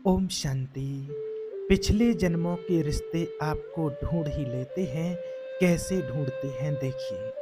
ओम शांति। पिछले जन्मों के रिश्ते आपको ढूंढ ही लेते हैं। कैसे ढूंढते हैं देखिए।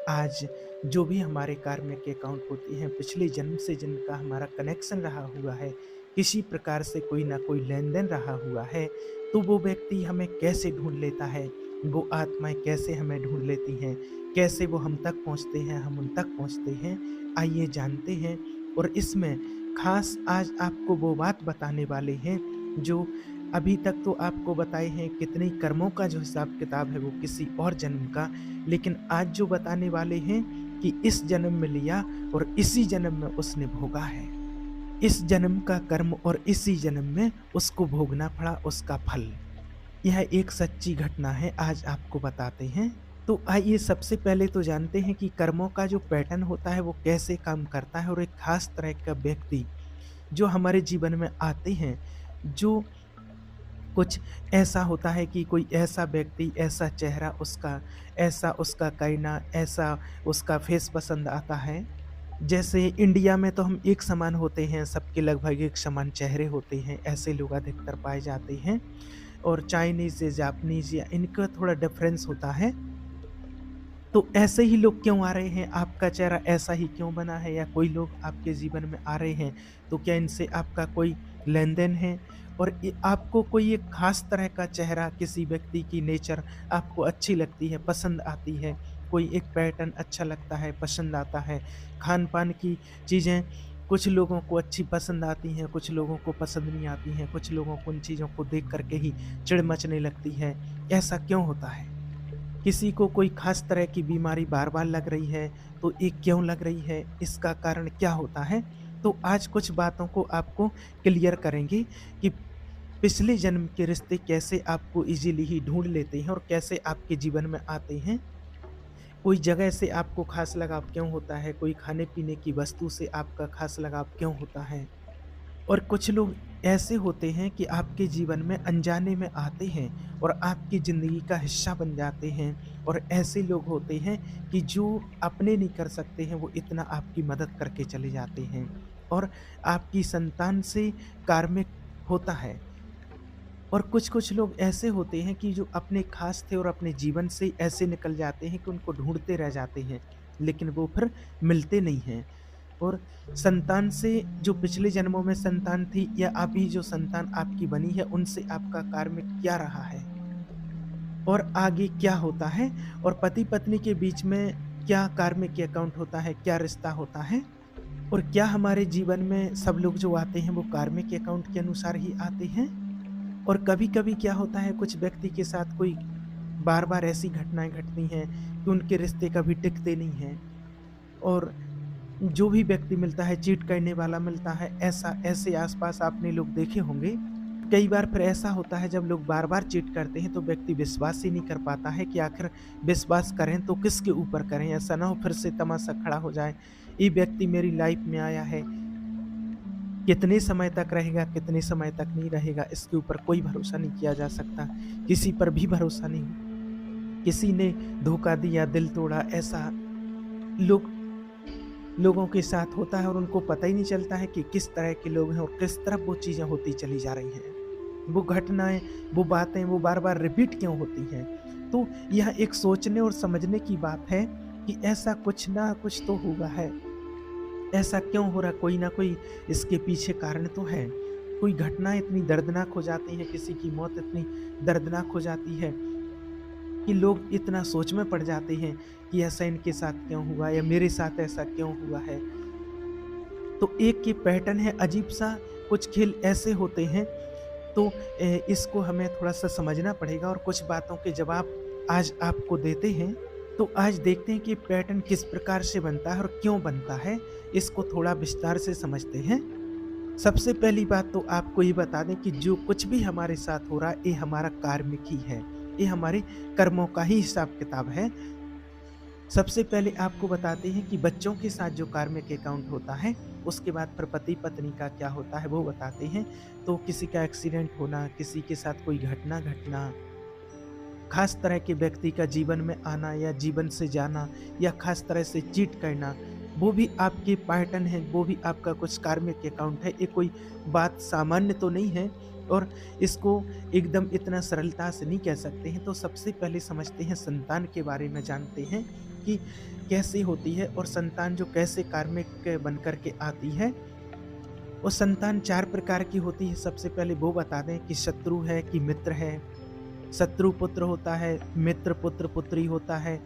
आज जो भी हमारे कार्मिक अकाउंट होती हैं, पिछले जन्म से जिनका हमारा कनेक्शन रहा हुआ है, किसी प्रकार से कोई ना कोई लेन देन रहा हुआ है, तो वो व्यक्ति हमें कैसे ढूंढ लेता है, वो आत्माएं कैसे हमें ढूंढ लेती हैं, कैसे वो हम तक पहुंचते हैं, हम उन तक पहुंचते हैं। आइए जानते हैं। और इसमें खास आज आपको वो बात बताने वाले हैं जो अभी तक तो आपको बताए हैं कितने कर्मों का जो हिसाब किताब है वो किसी और जन्म का, लेकिन आज जो बताने वाले हैं कि इस जन्म में लिया और इसी जन्म में उसने भोगा है। इस जन्म का कर्म और इसी जन्म में उसको भोगना पड़ा उसका फल। यह एक सच्ची घटना है, आज आपको बताते हैं। तो आइए सबसे पहले तो जानते हैं कि कर्मों का जो पैटर्न होता है वो कैसे काम करता है। और एक खास तरह का व्यक्ति जो हमारे जीवन में आते हैं, जो कुछ ऐसा होता है कि कोई ऐसा व्यक्ति, ऐसा चेहरा उसका, ऐसा उसका कहना, ऐसा उसका फेस पसंद आता है। जैसे इंडिया में तो हम एक समान होते हैं, सबके लगभग एक समान चेहरे होते हैं, ऐसे लोग अधिकतर पाए जाते हैं। और चाइनीज़ या जापानीज़ या इनका थोड़ा डिफरेंस होता है। तो ऐसे ही लोग क्यों आ रहे हैं? आपका चेहरा ऐसा ही क्यों बना है? या कोई लोग आपके जीवन में आ रहे हैं, तो क्या इनसे आपका कोई लेन-देन है? और आपको कोई एक ख़ास तरह का चेहरा, किसी व्यक्ति की नेचर आपको अच्छी लगती है, पसंद आती है, कोई एक पैटर्न अच्छा लगता है, पसंद आता है, खान-पान की चीज़ें कुछ लोगों को अच्छी पसंद आती हैं, कुछ लोगों को पसंद नहीं आती हैं, कुछ लोगों को उन चीज़ों को देख कर के ही चिढ़ मचने लगती है। ऐसा क्यों होता है? किसी को कोई खास तरह की बीमारी बार-बार लग रही है, तो ये क्यों लग रही है? इसका कारण क्या होता है? तो आज कुछ बातों को आपको क्लियर करेंगे कि पिछले जन्म के रिश्ते कैसे आपको ईज़िली ही ढूँढ लेते हैं और कैसे आपके जीवन में आते हैं। कोई जगह से आपको खास लगाव क्यों होता है? कोई खाने-पीने की वस्तु से आपका खास लगाव क्यों होता है? और कुछ लोग ऐसे होते हैं कि आपके जीवन में अनजाने में आते हैं और आपकी ज़िंदगी का हिस्सा बन जाते हैं। और ऐसे लोग होते हैं कि जो अपने नहीं कर सकते हैं, वो इतना आपकी मदद करके चले जाते हैं। और आपकी संतान से कार्मिक होता है। और कुछ-कुछ लोग ऐसे होते हैं कि जो अपने खास थे और अपने जीवन से ऐसे निकल जाते हैं कि उनको ढूँढते रह जाते हैं, लेकिन वो फिर मिलते नहीं हैं। और संतान से जो पिछले जन्मों में संतान थी या अभी जो संतान आपकी बनी है, उनसे आपका कार्मिक क्या रहा है? और आगे क्या होता है? और पति-पत्नी के बीच में क्या कार्मिक अकाउंट होता है? क्या रिश्ता होता है? और क्या हमारे जीवन में सब लोग जो आते हैं वो कार्मिक अकाउंट के अनुसार ही आते हैं? और कभी-कभी क्या होता है, कुछ व्यक्ति के साथ कोई बार-बार ऐसी घटनाएँ घटती हैं कि उनके रिश्ते कभी टिकते नहीं हैं। और जो भी व्यक्ति मिलता है चीट करने वाला मिलता है, ऐसा ऐसे आस-पास आपने लोग देखे होंगे। कई बार फिर ऐसा होता है जब लोग बार-बार चीट करते हैं तो व्यक्ति विश्वास ही नहीं कर पाता है कि आखिर विश्वास करें तो किसके ऊपर करें? ऐसा ना हो फिर से तमाशा खड़ा हो जाए। ये व्यक्ति मेरी लाइफ़ में आया है, कितने समय तक रहेगा, कितने समय तक नहीं रहेगा, इसके ऊपर कोई भरोसा नहीं किया जा सकता। किसी पर भी भरोसा नहीं। किसी ने धोखा दिया, दिल तोड़ा, ऐसा लोग लोगों के साथ होता है और उनको पता ही नहीं चलता है कि किस तरह के लोग हैं और किस तरफ वो चीज़ें होती चली जा रही हैं। वो घटनाएँ, वो बातें, वो बार-बार रिपीट क्यों होती हैं? तो यह एक सोचने और समझने की बात है कि ऐसा कुछ ना कुछ तो हुआ है। ऐसा क्यों हो रहा है? कोई ना कोई इसके पीछे कारण तो है। कोई घटना इतनी दर्दनाक हो जाती है, किसी की मौत इतनी दर्दनाक हो जाती है कि लोग इतना सोच में पड़ जाते हैं कि ऐसा इनके साथ क्यों हुआ या मेरे साथ ऐसा क्यों हुआ है। तो एक ये पैटर्न है अजीब-सा, कुछ खेल ऐसे होते हैं। तो इसको हमें थोड़ा-सा समझना पड़ेगा और कुछ बातों के जवाब आज आपको देते हैं। तो आज देखते हैं कि पैटर्न किस प्रकार से बनता है और क्यों बनता है, इसको थोड़ा विस्तार से समझते हैं। सबसे पहली बात तो आपको ये बता दें कि जो कुछ भी हमारे साथ हो रहा है, ये हमारा कार्मिक ही है। ये हमारे कर्मों का ही हिसाब-किताब है। सबसे पहले आपको बताते हैं कि बच्चों के साथ जो कार्मिक अकाउंट होता है, उसके बाद फिर पति-पत्नी का क्या होता है वो बताते हैं। तो किसी का एक्सीडेंट होना, किसी के साथ कोई घटना घटना, खास तरह के व्यक्ति का जीवन में आना या जीवन से जाना या खास तरह से चीट करना, वो भी आपके पैटर्न है, वो भी आपका कुछ कार्मिक अकाउंट है। ये कोई बात सामान्य तो नहीं है और इसको एकदम इतना सरलता से नहीं कह सकते हैं। तो सबसे पहले समझते हैं संतान के बारे में, जानते हैं कि कैसे होती है और संतान जो कैसे कार्मिक बन कर के आती है। और संतान 4 प्रकार की होती है। सबसे पहले वो बता दें कि शत्रु है कि मित्र है। शत्रु पुत्र होता है, मित्र पुत्र पुत्री होता है।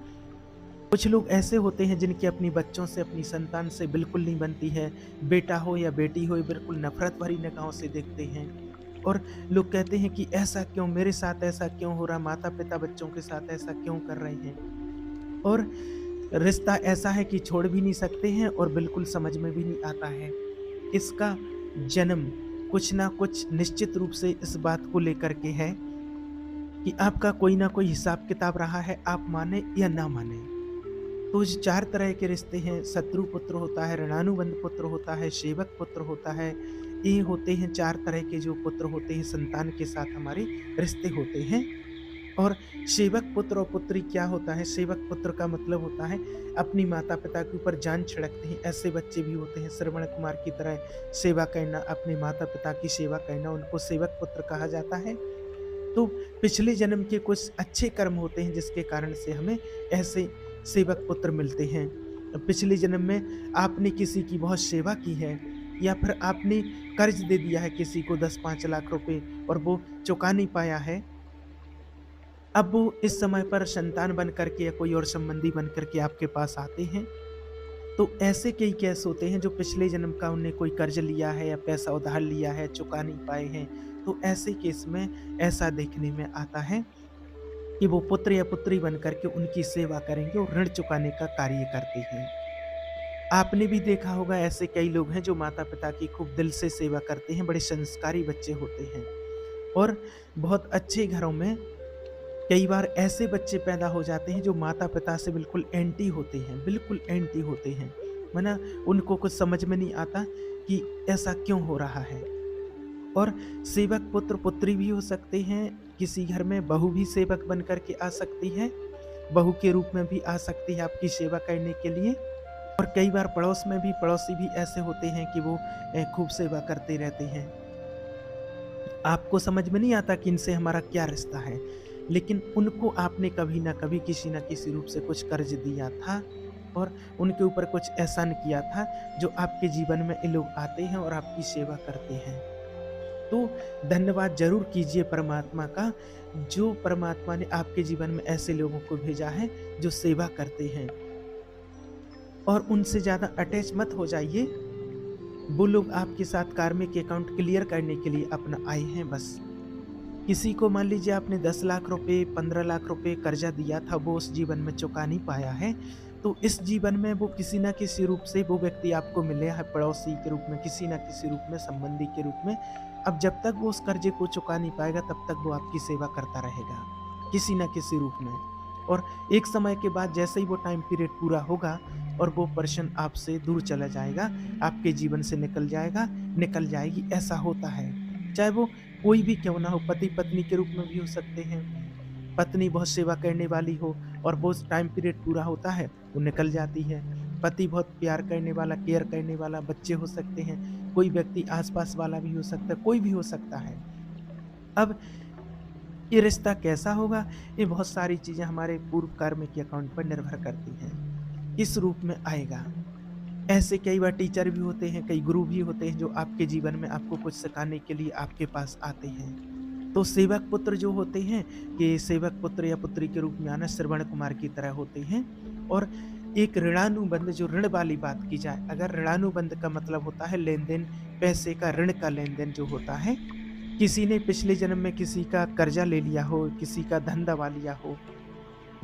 कुछ लोग ऐसे होते हैं जिनकी अपनी बच्चों से, अपनी संतान से बिल्कुल नहीं बनती है। बेटा हो या बेटी हो, ये बिल्कुल नफ़रत भरी निगाहों से देखते हैं। और लोग कहते हैं कि ऐसा क्यों, मेरे साथ ऐसा क्यों हो रहा, माता-पिता बच्चों के साथ ऐसा क्यों कर रहे हैं। और रिश्ता ऐसा है कि छोड़ भी नहीं सकते हैं और बिल्कुल समझ में भी नहीं आता है। इसका जन्म कुछ ना कुछ निश्चित रूप से इस बात को लेकर के है कि आपका कोई ना कोई हिसाब-किताब रहा है, आप माने या ना माने। तो जो 4 तरह के रिश्ते हैं, शत्रु पुत्र होता है, ऋणानुबंध पुत्र होता है, सेवक पुत्र होता है। ये होते हैं 4 तरह के जो पुत्र होते हैं, संतान के साथ हमारे रिश्ते होते हैं। और सेवक पुत्र और पुत्री क्या होता है? सेवक पुत्र का मतलब होता है अपनी माता-पिता के ऊपर जान छिड़कते हैं, ऐसे बच्चे भी होते हैं। श्रवण कुमार की तरह सेवा करना, अपने माता-पिता की सेवा करना, उनको सेवक पुत्र कहा जाता है। तो पिछले जन्म के कुछ अच्छे कर्म होते हैं जिसके कारण से हमें ऐसे सेवक पुत्र मिलते हैं। पिछले जन्म में आपने किसी की बहुत सेवा की है या फिर आपने कर्ज दे दिया है किसी को 10-5 लाख रुपए और वो चुका नहीं पाया है। अब वो इस समय पर संतान बन करके या कोई और संबंधी बन करके आपके पास आते हैं। तो ऐसे कई केस होते हैं जो पिछले जन्म का उनने कोई कर्ज लिया है या पैसा उधार लिया है, चुका नहीं पाए हैं। तो ऐसे केस में ऐसा देखने में आता है कि वो पुत्र या पुत्री बन करके उनकी सेवा करेंगे और ऋण चुकाने का कार्य करते हैं। आपने भी देखा होगा ऐसे कई लोग हैं जो माता-पिता की खूब दिल से सेवा करते हैं, बड़े संस्कारी बच्चे होते हैं। और बहुत अच्छे घरों में कई बार ऐसे बच्चे पैदा हो जाते हैं जो माता-पिता से बिल्कुल एंटी होते हैं, बिल्कुल एंटी होते हैं। माना उनको कुछ समझ में नहीं आता कि ऐसा क्यों हो रहा है। और सेवक पुत्र-पुत्री भी हो सकते हैं, किसी घर में बहू भी सेवक बन कर के आ सकती है, बहू के रूप में भी आ सकती है आपकी सेवा करने के लिए। और कई बार पड़ोस में भी पड़ोसी भी ऐसे होते हैं कि वो खूब सेवा करते रहते हैं। आपको समझ में नहीं आता कि इनसे हमारा क्या रिश्ता है, लेकिन उनको आपने कभी न कभी किसी न किसी रूप से कुछ कर्ज दिया था और उनके ऊपर कुछ एहसान किया था, जो आपके जीवन में ये लोग आते हैं और आपकी सेवा करते हैं। तो धन्यवाद ज़रूर कीजिए परमात्मा का, जो परमात्मा ने आपके जीवन में ऐसे लोगों को भेजा है जो सेवा करते हैं। और उनसे ज़्यादा अटैच मत हो जाइए। वो लोग आपके साथ कार्मिक अकाउंट क्लियर करने के लिए अपना आए हैं बस। किसी को मान लीजिए आपने 10 लाख रुपए, 15 लाख रुपए कर्जा दिया था, वो उस जीवन में चुका नहीं पाया है, तो इस जीवन में वो किसी न किसी रूप से वो व्यक्ति आपको मिले है, पड़ोसी के रूप में, किसी न किसी रूप में, संबंधी के रूप में। अब जब तक वो उस कर्जे को चुका नहीं पाएगा तब तक वो आपकी सेवा करता रहेगा, किसी न किसी रूप में। और एक समय के बाद जैसे ही वो टाइम पीरियड पूरा होगा और वो पर्सन आपसे दूर चला जाएगा, आपके जीवन से निकल जाएगा, निकल जाएगी, ऐसा होता है। चाहे वो कोई भी क्यों ना हो, पति-पत्नी के रूप में भी हो सकते हैं। पत्नी बहुत सेवा करने वाली हो और वो टाइम पीरियड पूरा होता है, वो निकल जाती है। पति बहुत प्यार करने वाला, केयर करने वाला, बच्चे हो सकते हैं, कोई व्यक्ति आस-पास वाला भी हो सकता है, कोई भी हो सकता है। अब ये रिश्ता कैसा होगा, ये बहुत सारी चीज़ें हमारे पूर्व कर्म के अकाउंट पर निर्भर करती हैं, किस रूप में आएगा। ऐसे कई बार टीचर भी होते हैं, कई गुरु भी होते हैं जो आपके जीवन में आपको कुछ सिखाने के लिए आपके पास आते हैं। तो सेवक पुत्र जो होते हैं, कि सेवक पुत्र या पुत्री के रूप में आना श्रवण कुमार की तरह होते हैं। और एक ऋणानुबंध, जो ऋण वाली बात की जाए, अगर ऋणानुबंध का मतलब होता है लेन-देन, पैसे का, ऋण का लेन-देन जो होता है, किसी ने पिछले जन्म में किसी का कर्जा ले लिया हो, किसी का धन दबा लिया हो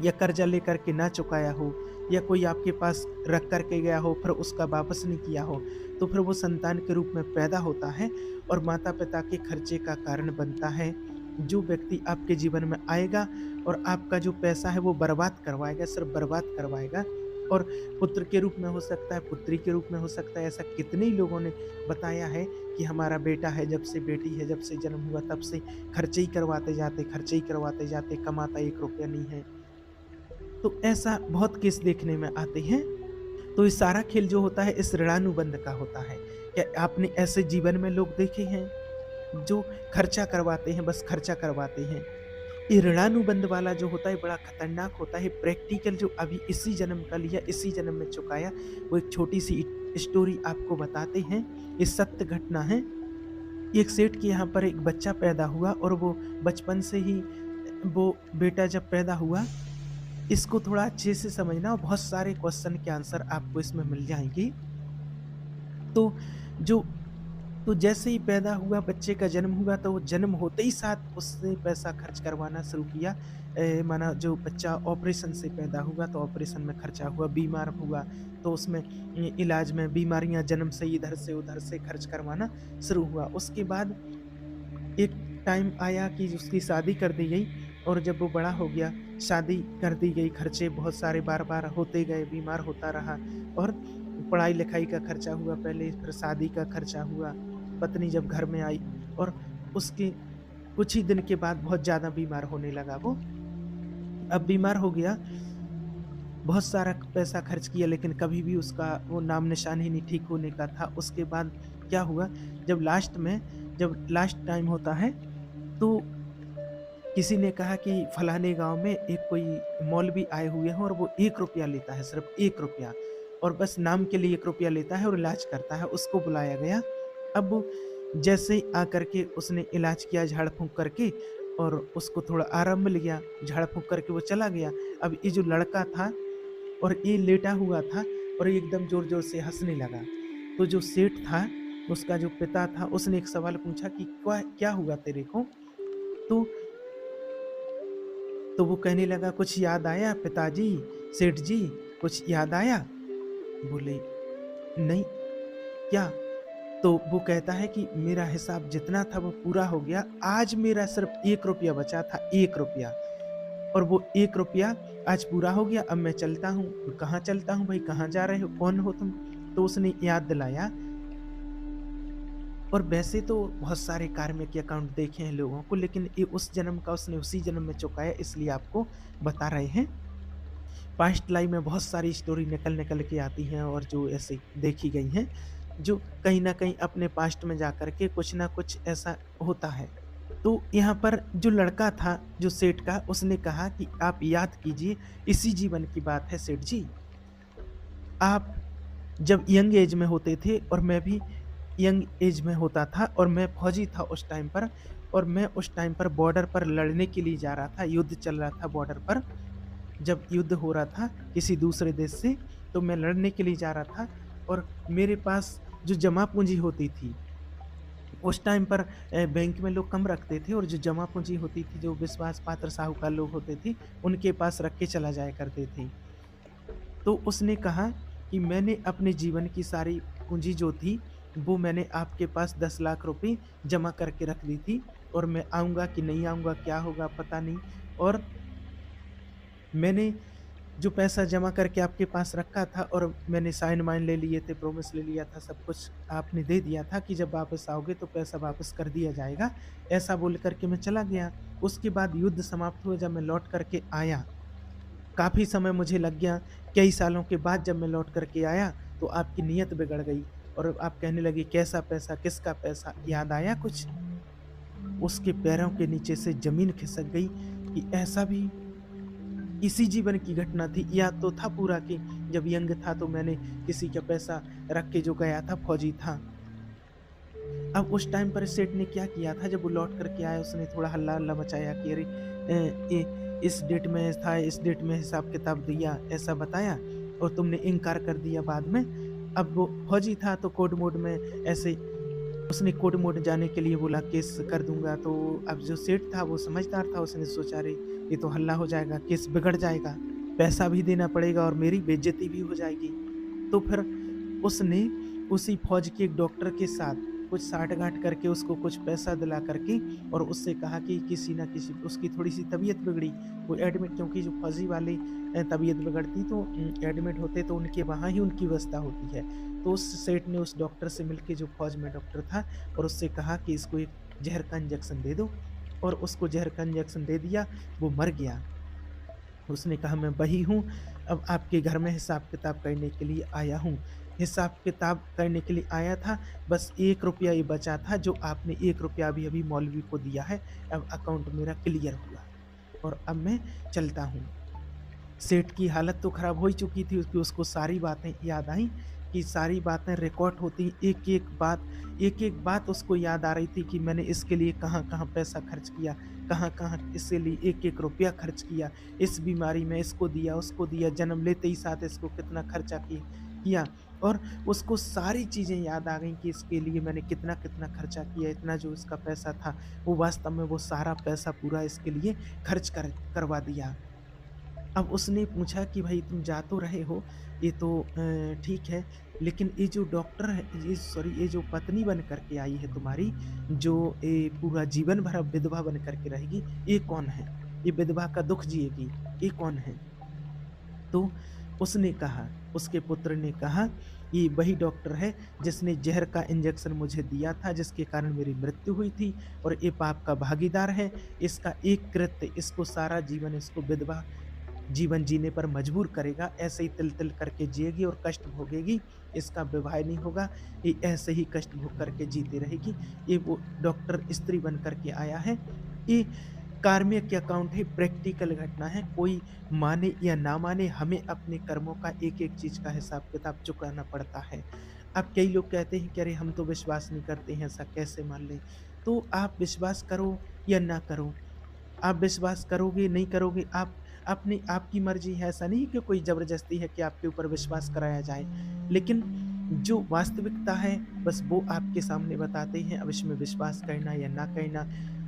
या कर्जा लेकर के ना चुकाया हो या कोई आपके पास रख कर के गया हो फिर उसका वापस नहीं किया हो, तो फिर वो संतान के रूप में पैदा होता है और माता-पिता के खर्चे का कारण बनता है। जो व्यक्ति आपके जीवन में आएगा और आपका जो पैसा है वो बर्बाद करवाएगा, सिर्फ बर्बाद करवाएगा। और पुत्र के रूप में हो सकता है, पुत्री के रूप में हो सकता है। ऐसा कितने ही लोगों ने बताया है कि हमारा बेटा है, जब से बेटी है, जब से जन्म हुआ तब से खर्चे ही करवाते जाते, खर्चे ही करवाते जाते, कमाता 1 रुपया नहीं है। तो ऐसा बहुत केस देखने में आते हैं। तो ये सारा खेल जो होता है इस ऋणानुबंध का होता है। क्या आपने ऐसे जीवन में लोग देखे हैं जो खर्चा करवाते हैं, बस खर्चा करवाते हैं? ये ऋणानुबंध वाला जो होता है बड़ा खतरनाक होता है। प्रैक्टिकल जो अभी इसी जन्म का लिया, इसी जन्म में चुकाया, वो एक छोटी सी स्टोरी आपको बताते हैं। ये सत्य घटना है। एक सेठ के यहाँ पर एक बच्चा पैदा हुआ और वो बचपन से ही, वो बेटा जब पैदा हुआ, इसको थोड़ा अच्छे से समझना और बहुत सारे क्वेश्चन के आंसर आपको इसमें मिल जाएंगे। तो जो तो जैसे ही पैदा हुआ, बच्चे का जन्म हुआ, तो वो जन्म होते ही साथ उसने पैसा खर्च करवाना शुरू किया। माना जो बच्चा ऑपरेशन से पैदा हुआ तो ऑपरेशन में खर्चा हुआ, बीमार हुआ तो उसमें इलाज में, बीमारियां जन्म से इधर से उधर से खर्च करवाना शुरू हुआ। उसके बाद एक टाइम आया कि उसकी शादी कर दी गई, और जब वो बड़ा हो गया, शादी कर दी गई, खर्चे बहुत सारे बार बार होते गए, बीमार होता रहा, और पढ़ाई लिखाई का खर्चा हुआ पहले, फिर शादी का खर्चा हुआ। पत्नी जब घर में आई और उसके कुछ ही दिन के बाद बहुत ज़्यादा बीमार होने लगा वो। अब बीमार हो गया, बहुत सारा पैसा खर्च किया, लेकिन कभी भी उसका वो नाम निशान ही नहीं ठीक होने का था। उसके बाद क्या हुआ, जब लास्ट में, जब लास्ट टाइम होता है, तो किसी ने कहा कि फलाने गांव में एक कोई मौलवी आए हुए हैं और वो 1 रुपया लेता है, सिर्फ 1 रुपया, और बस नाम के लिए 1 रुपया लेता है और इलाज करता है। उसको बुलाया गया। अब वो जैसे ही आकर के उसने इलाज किया झाड़ फूंक करके, और उसको थोड़ा आराम मिल गया, झाड़ फूंक करके वो चला गया। अब ये जो लड़का था और ये लेटा हुआ था, और ये एकदम जोर जोर से हंसने लगा। तो जो सेठ था, उसका जो पिता था, उसने एक सवाल पूछा कि क्या क्या हुआ तेरे को? तो तो वो कहने लगा, कुछ याद आया पिताजी, सेठ जी, कुछ याद आया? बोले, नहीं, क्या? तो वो कहता है कि मेरा हिसाब जितना था वो पूरा हो गया, आज मेरा सिर्फ 1 रुपया बचा था, 1 रुपया, और वो 1 रुपया आज पूरा हो गया। अब मैं चलता हूँ। तो कहाँ चलता हूँ भाई, कहाँ जा रहे हो, कौन हो तुम? तो उसने याद दिलाया। और वैसे तो बहुत सारे कार्मिक अकाउंट देखे हैं लोगों को, लेकिन ये उस जन्म का उसने उसी जन्म में चुकाया, इसलिए आपको बता रहे हैं। पास्ट लाइफ में बहुत सारी स्टोरी निकल निकल के आती हैं, और जो ऐसे देखी गई हैं, जो कहीं ना कहीं अपने पास्ट में जा कर के कुछ ना कुछ ऐसा होता है। तो यहाँ पर जो लड़का था, जो सेठ का, उसने कहा कि आप याद कीजिए, इसी जीवन की बात है सेठ जी। आप जब यंग एज में होते थे, और मैं भी यंग एज में होता था, और मैं फौजी था उस टाइम पर, और मैं उस टाइम पर बॉर्डर पर लड़ने के लिए जा रहा था। युद्ध चल रहा था बॉर्डर पर, जब युद्ध हो रहा था किसी दूसरे देश से, तो मैं लड़ने के लिए जा रहा था। और मेरे पास जो जमा पूंजी होती थी उस टाइम पर, बैंक में लोग कम रखते थे, और जो जमा पूंजी होती थी, जो विश्वास पात्र साहूकार लोग होते थे, उनके पास रख के चला जाया करते थे। तो उसने कहा कि मैंने अपने जीवन की सारी पूंजी जो थी, वो मैंने आपके पास 10 लाख रुपए जमा करके रख दी थी, और मैं आऊँगा कि नहीं आऊँगा, क्या होगा पता नहीं। और मैंने जो पैसा जमा करके आपके पास रखा था, और मैंने साइन वाइन ले लिए थे, प्रॉमिस ले लिया था, सब कुछ आपने दे दिया था कि जब वापस आओगे तो पैसा वापस कर दिया जाएगा। ऐसा बोल करके मैं चला गया। उसके बाद युद्ध समाप्त हुआ, जब मैं लौट करके आया, काफ़ी समय मुझे लग गया। कई सालों के बाद जब मैं लौट करके आया, तो आपकी नीयत बिगड़ गई, और आप कहने लगे, कैसा पैसा, किसका पैसा, याद आया कुछ? उसके पैरों के नीचे से ज़मीन खिसक गई कि ऐसा भी इसी जीवन की घटना थी। याद तो था पूरा कि जब यंग था तो मैंने किसी का पैसा रख के जो गया था, फौजी था। अब उस टाइम पर सेठ ने क्या किया था, जब वो लौट करके आया, उसने थोड़ा हल्ला हल्ला मचाया कि अरे, इस डेट में था, इस डेट में हिसाब किताब दिया, ऐसा बताया, और तुमने इनकार कर दिया बाद में। अब वो फौजी था तो कोर्ट मोड में ऐसे, उसने कोर्ट मोड जाने के लिए बोला, केस कर दूंगा। तो अब जो सेठ था वो समझदार था, उसने सोचा, रे ये तो हल्ला हो जाएगा, केस बिगड़ जाएगा, पैसा भी देना पड़ेगा और मेरी बेइज्जती भी हो जाएगी। तो फिर उसने उसी फौज के एक डॉक्टर के साथ कुछ साठ-गांठ करके उसको कुछ पैसा दिला करके, और उससे कहा कि किसी ना किसी, उसकी थोड़ी-सी तबीयत बिगड़ी, वो एडमिट, क्योंकि जो फौजी वाले तबीयत बिगड़ती तो एडमिट होते, तो उनके वहाँ ही उनकी व्यवस्था होती है। तो उस सेठ ने उस डॉक्टर से मिलके, जो फौज में डॉक्टर था, और उससे कहा कि इसको एक ज़हर का इंजेक्शन दे दो, और उसको ज़हर का इंजेक्शन दे दिया, वो मर गया। उसने कहा, "मैं वही हूँ, अब आपके घर में हिसाब-किताब करने के लिए आया हूँ। हिसाब-किताब करने के लिए आया था, बस ₹1 ही बचा था जो आपने ₹1 अभी-अभी मौलवी को दिया है, अब अकाउंट मेरा क्लियर हुआ और अब मैं चलता हूँ।" सेठ की हालत तो खराब हो ही चुकी थी, उसकी उसको सारी बातें याद आईं कि सारी बातें रिकॉर्ड होती, एक-एक बात उसको याद आ रही थी कि मैंने इसके लिए कहाँ-कहाँ पैसा खर्च किया, कहाँ-कहाँ इसके लिए एक-एक रुपया खर्च किया, इस बीमारी में इसको दिया, उसको दिया, जन्म लेते ही साथ इसको कितना खर्चा किया और उसको सारी चीज़ें याद आ गईं कि इसके लिए मैंने कितना-कितना खर्चा किया, इतना जो इसका पैसा था, वो वास्तव में वो सारा पैसा पूरा इसके लिए खर्च करवा दिया। अब उसने पूछा कि भाई तुम जा तो रहे हो, ये तो ठीक है, लेकिन ये जो डॉक्टर है ये सॉरी ये जो पत्नी बन कर के आई है तुम्हारी, जो ये पूरा जीवन भर अब विधवा बन कर के रहेगी, ये कौन है? ये विधवा का दुःख जिएगी, ये कौन है? तो उसने कहा उसके पुत्र ने कहा, "ये वही डॉक्टर है जिसने ज़हर का इंजेक्शन मुझे दिया था, जिसके कारण मेरी मृत्यु हुई थी और ये पाप का भागीदार है। इसका एक कृत्य इसको सारा जीवन इसको विधवा जीवन जीने पर मजबूर करेगा, ऐसे ही तिल-तिल करके जिएगी और कष्ट भोगेगी, इसका विवाह नहीं होगा, ये ऐसे ही कष्ट भोग करके जीती रहेगी। ये वो डॉक्टर स्त्री बन कर के आया है। ये कार्मिक अकाउंट है, प्रैक्टिकल घटना है, कोई माने या ना माने हमें अपने कर्मों का एक-एक चीज़ का हिसाब-किताब चुकाना पड़ता है। अब कई लोग कहते हैं कि अरे हम तो विश्वास नहीं करते हैं, ऐसा कैसे मान लें? तो आप विश्वास करो या ना करो, आप विश्वास करोगे, नहीं करोगे, आप अपनी आपकी मर्ज़ी है, ऐसा नहीं कि कोई ज़बरदस्ती है कि आपके ऊपर विश्वास कराया जाए। लेकिन जो वास्तविकता है, बस वो आपके सामने बताते हैं, अब इसमें विश्वास करना या ना करना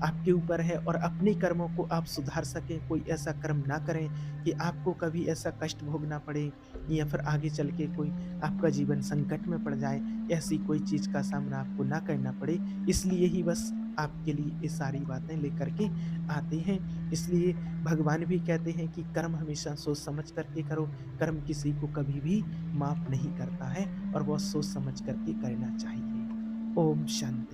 आपके ऊपर है और अपने कर्मों को आप सुधार सकें, कोई ऐसा कर्म ना करें कि आपको कभी ऐसा कष्ट भोगना पड़े या फिर आगे चल के कोई आपका जीवन संकट में पड़ जाए, ऐसी कोई चीज़ का सामना आपको ना करना पड़े। इसलिए ही बस आपके लिए ये सारी बातें लेकर के आते हैं। इसलिए भगवान भी कहते हैं कि कर्म हमेशा सोच समझ करके करो, कर्म किसी को कभी भी माफ़ नहीं करता है और वो सोच समझ करके करना चाहिए। ओम शांति।